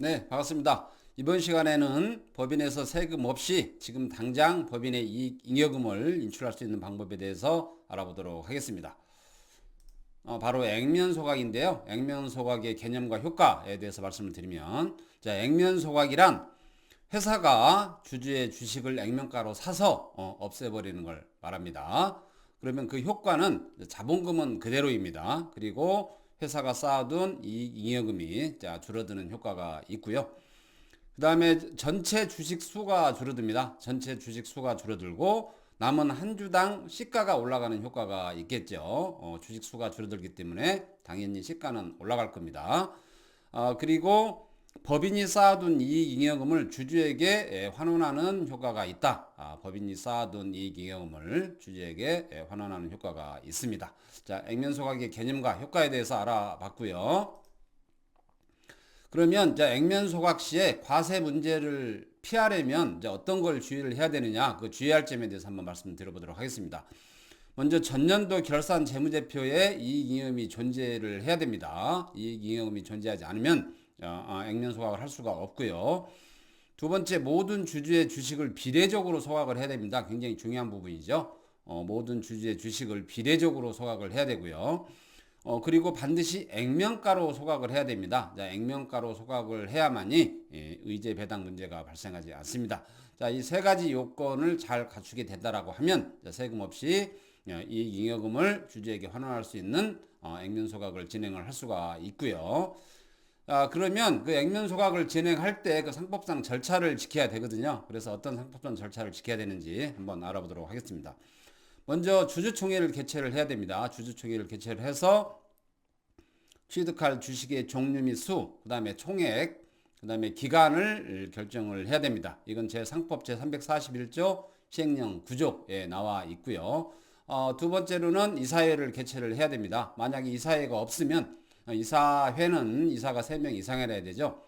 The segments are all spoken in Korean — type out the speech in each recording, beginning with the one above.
네, 반갑습니다. 이번 시간에는 법인에서 세금 없이 지금 당장 법인의 이익 잉여금을 인출할 수 있는 방법에 대해서 알아보도록 하겠습니다. 바로 액면소각인데요. 액면소각의 개념과 효과에 대해서 말씀을 드리면, 자, 액면소각이란 회사가 주주의 주식을 액면가로 사서 없애버리는 걸 말합니다. 그러면 그 효과는 자본금은 그대로입니다. 그리고 회사가 쌓아둔 이익 잉여금이 줄어드는 효과가 있고요. 그 다음에 전체 주식 수가 줄어듭니다. 전체 주식 수가 줄어들고 남은 한 주당 시가가 올라가는 효과가 있겠죠. 주식 수가 줄어들기 때문에 당연히 시가는 올라갈 겁니다. 그리고 법인이 쌓아둔 이익잉여금을 주주에게 환원하는 효과가 있다. 법인이 쌓아둔 이익잉여금을 주주에게 환원하는 효과가 있습니다. 자, 액면소각의 개념과 효과에 대해서 알아봤고요. 그러면 이제 액면소각 시에 과세 문제를 피하려면 이제 어떤 걸 주의를 해야 되느냐, 그 주의할 점에 대해서 한번 말씀 드려보도록 하겠습니다. 먼저 전년도 결산 재무제표에 이익잉여금이 존재를 해야 됩니다. 이익잉여금이 존재하지 않으면 액면소각을 할 수가 없고요. 두 번째, 모든 주주의 주식을 비례적으로 소각을 해야 됩니다. 굉장히 중요한 부분이죠. 모든 주주의 주식을 비례적으로 소각을 해야 되고요. 그리고 반드시 액면가로 소각을 해야 됩니다. 자, 액면가로 소각을 해야만이 의제 배당 문제가 발생하지 않습니다. 자, 이 세 가지 요건을 잘 갖추게 된다라고 하면 세금 없이 이익 잉여금을 주주에게 환원할 수 있는 액면 소각을 진행을 할 수가 있고요. 그러면 그 액면 소각을 진행할 때 그 상법상 절차를 지켜야 되거든요. 그래서 어떤 상법상 절차를 지켜야 되는지 한번 알아보도록 하겠습니다. 먼저 주주총회를 개최를 해야 됩니다. 주주총회를 개최를 해서 취득할 주식의 종류 및 수, 그 다음에 총액, 그 다음에 기간을 결정을 해야 됩니다. 이건 제 상법 제341조 시행령 9조에 나와 있고요. 두 번째로는 이사회를 개최를 해야 됩니다. 만약에 이사회가 없으면 이사회는 이사가 3명 이상이라 해야 되죠.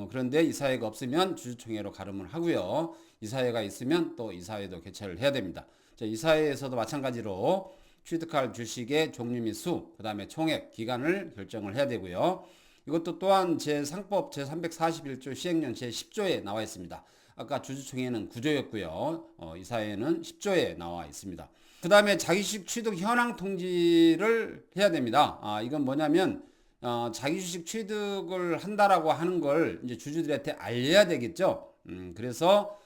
그런데 이사회가 없으면 주주총회로 가름을 하고요. 이사회가 있으면 또 이사회도 개최를 해야 됩니다. 자, 이사회에서도 마찬가지로 취득할 주식의 종류 및 수, 그 다음에 총액, 기간을 결정을 해야 되고요. 이것도 또한 제3법 제341조 시행령 제10조에 나와 있습니다. 아까 주주총회는 9조였고요. 이사회는 10조에 나와 있습니다. 그 다음에 자기주식 취득 현황 통지를 해야 됩니다. 이건 뭐냐면 자기주식 취득을 한다라고 하는 걸 이제 주주들한테 알려야 되겠죠. 그래서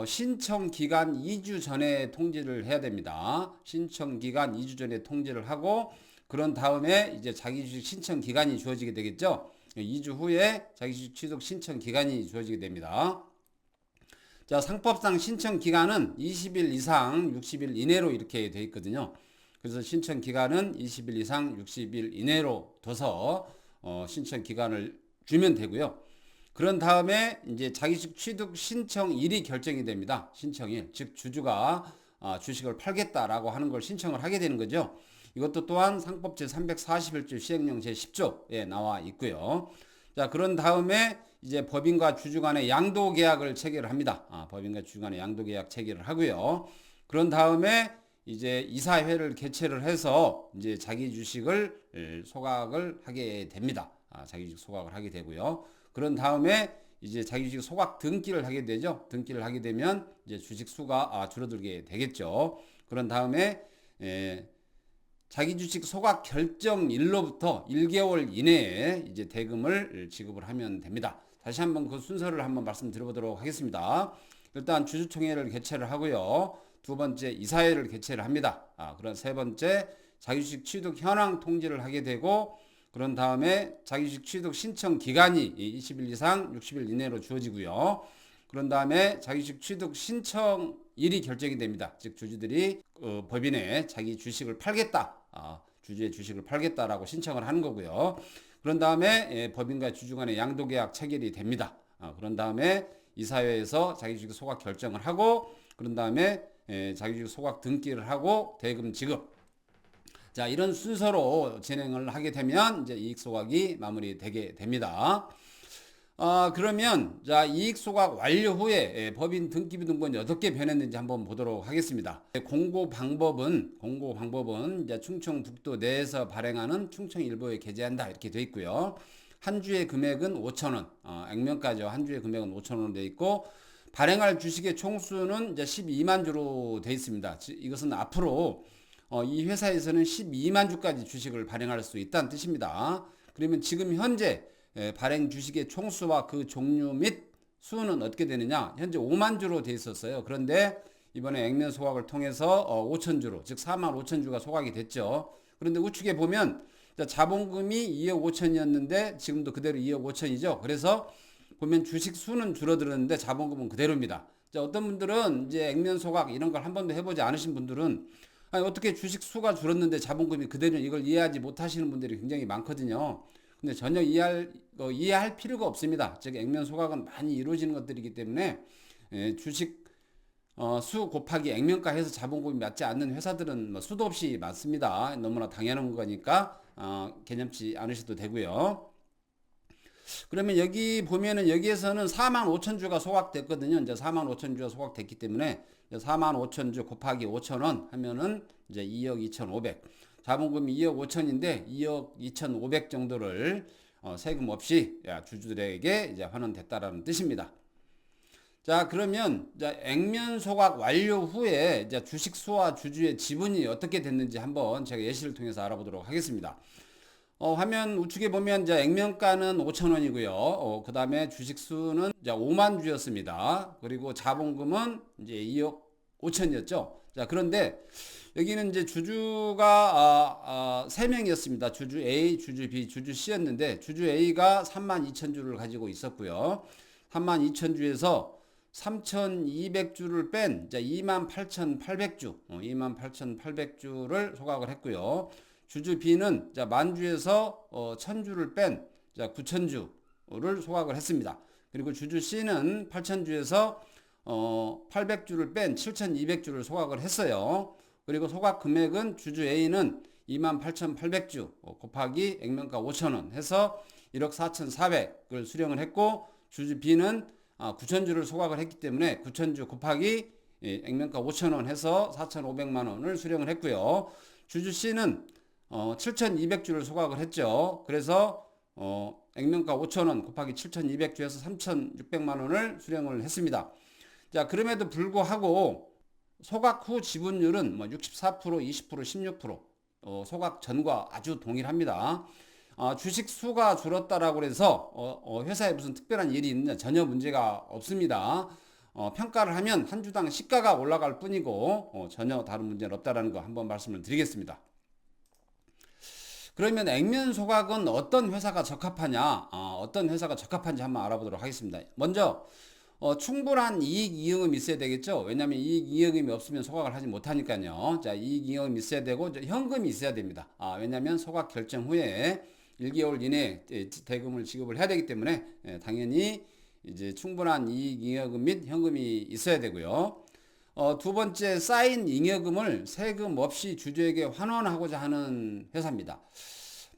신청 기간 2주 전에 통지를 해야 됩니다. 신청 기간 2주 전에 통지를 하고 그런 다음에 이제 자기주식 신청 기간이 주어지게 되겠죠. 2주 후에 자기주식 취득 신청 기간이 주어지게 됩니다. 자, 상법상 신청 기간은 20일 이상 60일 이내로 이렇게 되어 있거든요. 그래서 신청 기간은 20일 이상 60일 이내로 둬서 신청 기간을 주면 되고요. 그런 다음에 이제 자기주식 취득 신청일이 결정이 됩니다. 신청일, 즉 주주가 주식을 팔겠다라고 하는 걸 신청을 하게 되는 거죠. 이것도 또한 상법 제341조 시행령 제10조에 나와 있고요. 자, 그런 다음에 이제 법인과 주주 간의 양도 계약을 체결을 합니다. 법인과 주주 간의 양도 계약 체결을 하고요. 그런 다음에 이제 이사회를 개최를 해서 이제 자기 주식을 소각을 하게 됩니다. 자기 주식 소각을 하게 되고요. 그런 다음에 이제 자기 주식 소각 등기를 하게 되죠. 등기를 하게 되면 이제 주식 수가 줄어들게 되겠죠. 그런 다음에 자기 주식 소각 결정일로부터 1개월 이내에 이제 대금을 지급을 하면 됩니다. 다시 한번 그 순서를 한번 말씀드려보도록 하겠습니다. 일단 주주총회를 개최를 하고요. 두 번째 이사회를 개최를 합니다. 그런 세 번째 자기주식 취득 현황 통지를 하게 되고 그런 다음에 자기주식 취득 신청 기간이 20일 이상 60일 이내로 주어지고요. 그런 다음에 자기주식 취득 신청일이 결정이 됩니다. 즉 주주들이 법인에 자기 주식을 팔겠다, 주주의 주식을 팔겠다라고 신청을 하는 거고요. 그런 다음에 법인과 주주 간의 양도계약 체결이 됩니다. 그런 다음에 이사회에서 자기주식 소각 결정을 하고 그런 다음에 자기주식 소각 등기를 하고 대금 지급. 자, 이런 순서로 진행을 하게 되면 이제 이익 소각이 마무리되게 됩니다. 그러면 자, 이익 소각 완료 후에 법인 등기부 등본이 어떻게 변했는지 한번 보도록 하겠습니다. 공고 방법은 이제 충청북도 내에서 발행하는 충청일보에 게재한다 이렇게 되어 있고요. 한 주의 금액은 5,000원, 액면가죠. 한 주의 금액은 5,000원으로 되어 있고, 발행할 주식의 총수는 이제 12만 주로 되어 있습니다. 이것은 앞으로 이 회사에서는 12만 주까지 주식을 발행할 수 있다는 뜻입니다. 그러면 지금 현재 발행 주식의 총수와 그 종류 및 수는 어떻게 되느냐? 현재 5만 주로 되어 있었어요. 그런데 이번에 액면 소각을 통해서 5천 주로, 즉 4만 5천 주가 소각이 됐죠. 그런데 우측에 보면 자본금이 2억 5천이었는데 지금도 그대로 2억 5천이죠. 그래서 보면 주식 수는 줄어들었는데 자본금은 그대로입니다. 자, 어떤 분들은 이제 액면 소각 이런 걸 한 번도 해보지 않으신 분들은 아니, 어떻게 주식 수가 줄었는데 자본금이 그대로, 이걸 이해하지 못하시는 분들이 굉장히 많거든요. 근데 전혀 이해할 필요가 없습니다. 즉 액면 소각은 많이 이루어지는 것들이기 때문에 주식 수 곱하기 액면가 해서 자본금이 맞지 않는 회사들은 뭐 수도 없이 많습니다. 너무나 당연한 거니까 개념치 않으셔도 되고요. 그러면 여기 보면은 여기에서는 4만 5천 주가 소각됐거든요. 이제 4만 5천 주가 소각됐기 때문에 4만 5천 주 곱하기 5천 원 하면은 이제 2억 2,500. 자본금이 2억 5천인데 2억 2,500 정도를 세금 없이 주주들에게 이제 환원됐다라는 뜻입니다. 자, 그러면 액면 소각 완료 후에 이제 주식 수와 주주의 지분이 어떻게 됐는지 한번 제가 예시를 통해서 알아보도록 하겠습니다. 화면 우측에 보면 이제 액면가는 5,000원이고요. 그 다음에 주식 수는 이제 5만 주였습니다. 그리고 자본금은 이제 2억 5천이었죠. 자, 그런데 여기는 이제 주주가 3명이었습니다. 주주 A, 주주 B, 주주 C였는데 주주 A가 32,000주를 가지고 있었고요. 32,000주에서 3,200주를 뺀 28,800주, 28,800주를 소각을 했고요. 주주 B는 만주에서 1,000주를 뺀 9,000주를 소각을 했습니다. 그리고 주주 C는 8,000주에서 800주를 뺀 7,200주를 소각을 했어요. 그리고 소각 금액은 주주 A는 28,800주 곱하기 액면가 5,000원 해서 1억 4,400을 수령을 했고, 주주 B는 9,000주를 소각을 했기 때문에 9,000주 곱하기 액면가 5,000원 해서 4,500만 원을 수령을 했고요. 주주 C는 7,200주를 소각을 했죠. 그래서 액면가 5,000원 곱하기 7,200주에서 3,600만 원을 수령을 했습니다. 자, 그럼에도 불구하고 소각 후 지분율은 64%, 20%, 16% 소각 전과 아주 동일합니다. 주식 수가 줄었다라고 해서 회사에 무슨 특별한 일이 있느냐, 전혀 문제가 없습니다. 평가를 하면 한 주당 시가가 올라갈 뿐이고 전혀 다른 문제는 없다라는 거 한번 말씀을 드리겠습니다. 그러면 액면 소각은 어떤 회사가 적합하냐, 어떤 회사가 적합한지 한번 알아보도록 하겠습니다. 먼저 충분한 이익 이응음이 있어야 되겠죠. 왜냐하면 이익 이응음이 없으면 소각을 하지 못하니까요. 자, 이익 이응음이 있어야 되고 현금이 있어야 됩니다. 왜냐하면 소각 결정 후에 1개월 이내에 대금을 지급을 해야 되기 때문에 당연히 이제 충분한 이익 잉여금 및 현금이 있어야 되고요. 두 번째, 쌓인 잉여금을 세금 없이 주주에게 환원하고자 하는 회사입니다.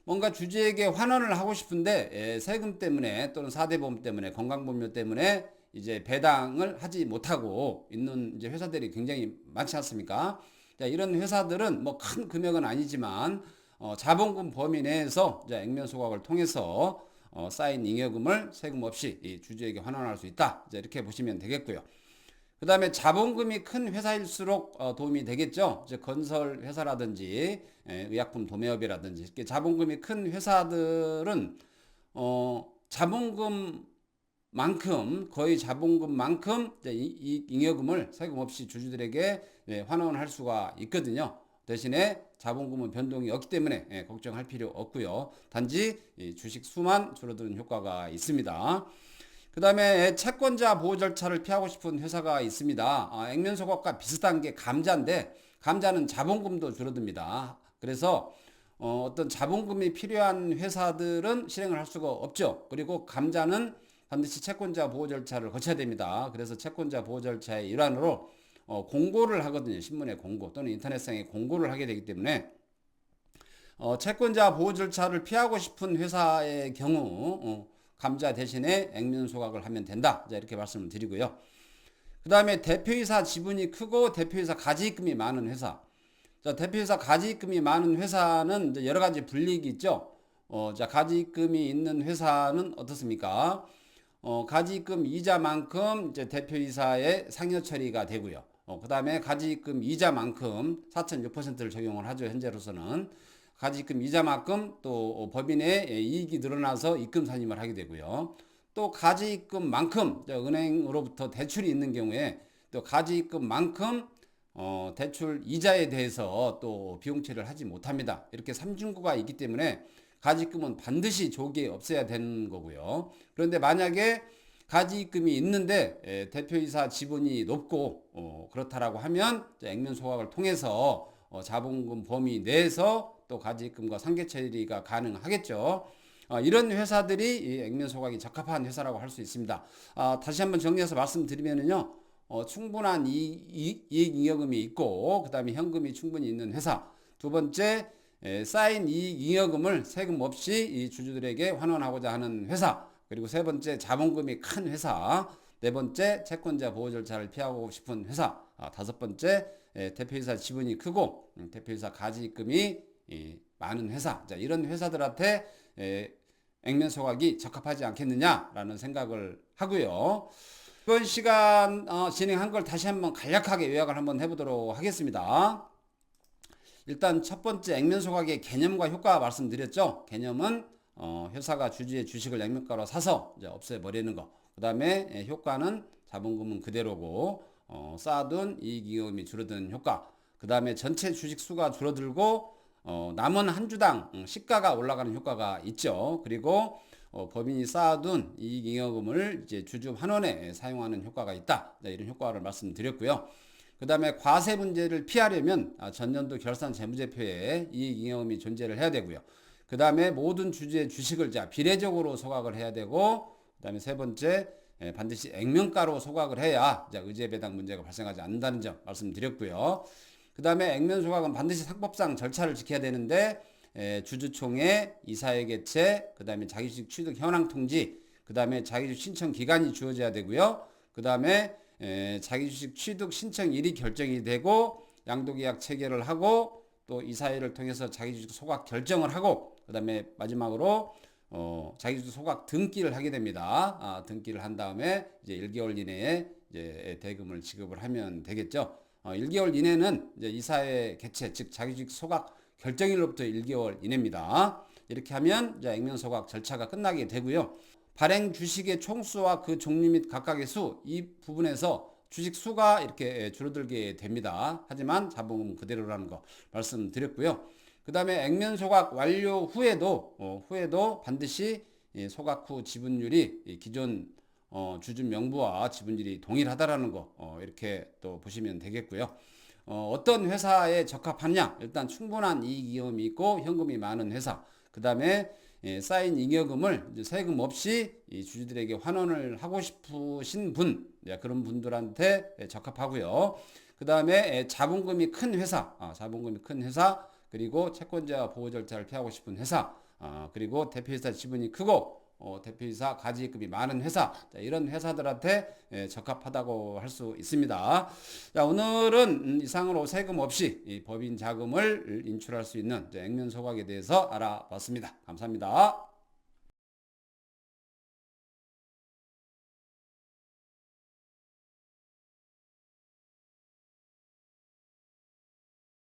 뭔가 주주에게 환원을 하고 싶은데 세금 때문에 또는 4대 보험 때문에, 건강보험료 때문에 이제 배당을 하지 못하고 있는 이제 회사들이 굉장히 많지 않습니까? 자, 이런 회사들은 뭐 큰 금액은 아니지만 자본금 범위 내에서 이제 액면 소각을 통해서 쌓인 잉여금을 세금 없이 주주에게 환원할 수 있다. 이렇게 보시면 되겠고요. 그 다음에 자본금이 큰 회사일수록 도움이 되겠죠. 이제 건설 회사라든지 의약품 도매업이라든지 이렇게 자본금이 큰 회사들은 자본금만큼, 거의 자본금만큼 이 잉여금을 세금 없이 주주들에게 환원할 수가 있거든요. 대신에 자본금은 변동이 없기 때문에 걱정할 필요 없고요. 단지 주식 수만 줄어드는 효과가 있습니다. 그 다음에 채권자 보호 절차를 피하고 싶은 회사가 있습니다. 액면 소각과 비슷한 게 감자인데, 감자는 자본금도 줄어듭니다. 그래서 어떤 자본금이 필요한 회사들은 실행을 할 수가 없죠. 그리고 감자는 반드시 채권자 보호 절차를 거쳐야 됩니다. 그래서 채권자 보호 절차의 일환으로 공고를 하거든요. 신문에 공고 또는 인터넷상에 공고를 하게 되기 때문에 채권자 보호 절차를 피하고 싶은 회사의 경우 감자 대신에 액면 소각을 하면 된다. 자, 이렇게 말씀을 드리고요. 그 다음에 대표이사 지분이 크고 대표이사 가지입금이 많은 회사. 자, 대표이사 가지입금이 많은 회사는 이제 여러 가지 불이익이 있죠. 자, 가지입금이 있는 회사는 어떻습니까? 가지입금 이자만큼 이제 대표이사의 상여 처리가 되고요. 그 다음에 가지입금 이자만큼 4.6%를 적용을 하죠. 현재로서는. 가지입금 이자만큼 또 법인의 이익이 늘어나서 입금 선임을 하게 되고요. 또 가지입금만큼 은행으로부터 대출이 있는 경우에 또 가지입금만큼 대출 이자에 대해서 또 비용처리를 하지 못합니다. 이렇게 삼중구가 있기 때문에 가지입금은 반드시 조기에 없애야 되는 거고요. 그런데 만약에 가지입금이 있는데 대표이사 지분이 높고 그렇다라고 하면 액면 소각을 통해서 자본금 범위 내에서 또 가지입금과 상계 처리가 가능하겠죠. 이런 회사들이 이 액면 소각이 적합한 회사라고 할 수 있습니다. 다시 한번 정리해서 말씀드리면요. 충분한 이익 잉여금이 있고 그 다음에 현금이 충분히 있는 회사. 두 번째, 쌓인 이익 잉여금을 세금 없이 이 주주들에게 환원하고자 하는 회사. 그리고 세 번째, 자본금이 큰 회사. 네 번째, 채권자 보호 절차를 피하고 싶은 회사. 다섯 번째, 대표이사 지분이 크고 대표이사 가지입금이 많은 회사. 자, 이런 회사들한테 액면 소각이 적합하지 않겠느냐라는 생각을 하고요. 이번 시간 진행한 걸 다시 한번 간략하게 요약을 한번 해보도록 하겠습니다. 일단 첫 번째 액면 소각의 개념과 효과 말씀드렸죠. 개념은 회사가 주주의 주식을 액면가로 사서 이제 없애버리는 거. 그 다음에 효과는 자본금은 그대로고 쌓아둔 이익잉여금이 줄어드는 효과. 그 다음에 전체 주식 수가 줄어들고 남은 한 주당 시가가 올라가는 효과가 있죠. 그리고 법인이 쌓아둔 이익잉여금을 이제 주주 환원에 사용하는 효과가 있다. 이런 효과를 말씀드렸고요. 그 다음에 과세 문제를 피하려면 전년도 결산 재무제표에 이익잉여금이 존재를 해야 되고요. 그 다음에 모든 주주의 주식을 비례적으로 소각을 해야 되고, 그 다음에 세 번째, 반드시 액면가로 소각을 해야 의제배당 문제가 발생하지 않는다는 점 말씀드렸고요. 그 다음에 액면 소각은 반드시 상법상 절차를 지켜야 되는데, 주주총회, 이사회 개최, 그 다음에 자기주식 취득 현황 통지, 그 다음에 자기주식 신청 기간이 주어져야 되고요. 그 다음에 자기주식 취득 신청일이 결정이 되고 양도계약 체결을 하고 또 이사회를 통해서 자기주식 소각 결정을 하고 그 다음에 마지막으로 자기주식 소각 등기를 하게 됩니다. 등기를 한 다음에 이제 1개월 이내에 이제 대금을 지급을 하면 되겠죠. 1개월 이내는 이제 이사회 개최 즉 자기주식 소각 결정일로부터 1개월 이내입니다. 이렇게 하면 이제 액면 소각 절차가 끝나게 되고요. 발행 주식의 총수와 그 종류 및 각각의 수, 이 부분에서 주식 수가 이렇게 줄어들게 됩니다. 하지만 자본금은 그대로라는 거 말씀드렸고요. 그 다음에 액면 소각 완료 후에도 반드시 소각 후 지분율이 기존 주주 명부와 지분율이 동일하다라는 거 이렇게 또 보시면 되겠고요. 어떤 회사에 적합하냐? 일단 충분한 이익잉여금이 있고 현금이 많은 회사. 그 다음에 쌓인 잉여금을 세금 없이 주주들에게 환원을 하고 싶으신 분, 그런 분들한테 적합하고요. 그 다음에 자본금이 큰 회사, 그리고 채권자 보호 절차를 피하고 싶은 회사, 그리고 대표이사 지분이 크고 대표이사 가지입금이 많은 회사, 이런 회사들한테 적합하다고 할 수 있습니다. 자, 오늘은 이상으로 세금 없이 이 법인 자금을 인출할 수 있는 액면 소각에 대해서 알아봤습니다. 감사합니다.